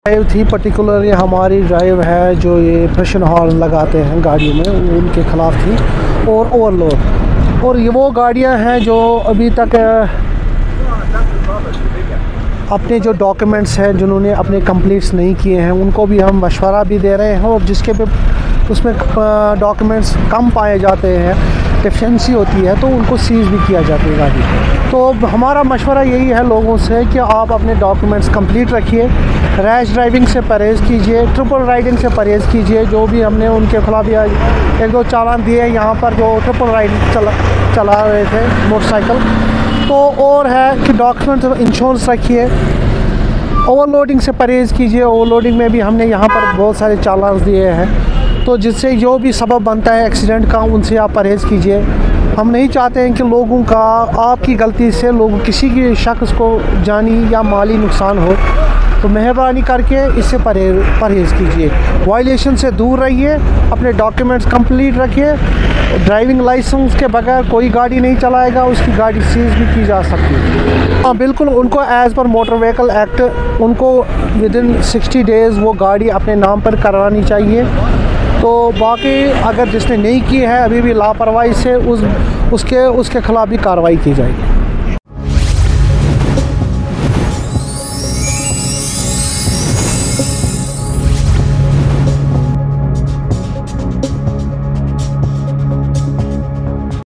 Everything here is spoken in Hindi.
ड्राइव थी पर्टिकुलरली हमारी ड्राइव है जो ये प्रेशर हॉर्न लगाते हैं गाड़ियों में, उनके ख़िलाफ़ थी और ओवरलोड। और ये वो गाड़ियां हैं जो अभी तक अपने जो डॉक्यूमेंट्स हैं जिन्होंने अपने कंप्लीट्स नहीं किए हैं उनको भी हम मशवरा भी दे रहे हैं, और जिसके पे उसमें डॉक्यूमेंट्स कम पाए जाते हैं, डिफिशेंसी होती है, तो उनको सीज़ भी किया जाता है गाड़ी। तो हमारा मशवरा यही है लोगों से कि आप अपने डॉक्यूमेंट्स कंप्लीट रखिए, रैश ड्राइविंग से परहेज़ कीजिए, ट्रिपल राइडिंग से परहेज़ कीजिए। जो भी हमने उनके खिलाफ या एक दो चालान दिए यहाँ पर जो ट्रिपल राइडिंग चला रहे थे मोटरसाइकिल, तो और है कि डॉक्यूमेंट इंश्योरेंस रखिए, ओवरलोडिंग से परहेज़ कीजिए। ओवरलोडिंग में भी हमने यहाँ पर बहुत सारे चालान दिए हैं, तो जिससे जो भी सबब बनता है एक्सीडेंट का उनसे आप परहेज़ कीजिए। हम नहीं चाहते हैं कि लोगों का आपकी गलती से लोग किसी की शख्स को जानी या माली नुकसान हो, तो मेहरबानी करके इससे परहेज़ कीजिए, वायलेशन से दूर रहिए, अपने डॉक्यूमेंट्स कंप्लीट रखिए। ड्राइविंग लाइसेंस के बगैर कोई गाड़ी नहीं चलाएगा, उसकी गाड़ी सीज़ भी की जा सकती है। हाँ बिल्कुल, उनको as per motor vehicle act उनको विदिन 60 डेज़ वो गाड़ी अपने नाम पर करवानी चाहिए। तो बाकी अगर जिसने नहीं की है अभी भी लापरवाही से उसके ख़िलाफ़ भी कार्रवाई की जाएगी।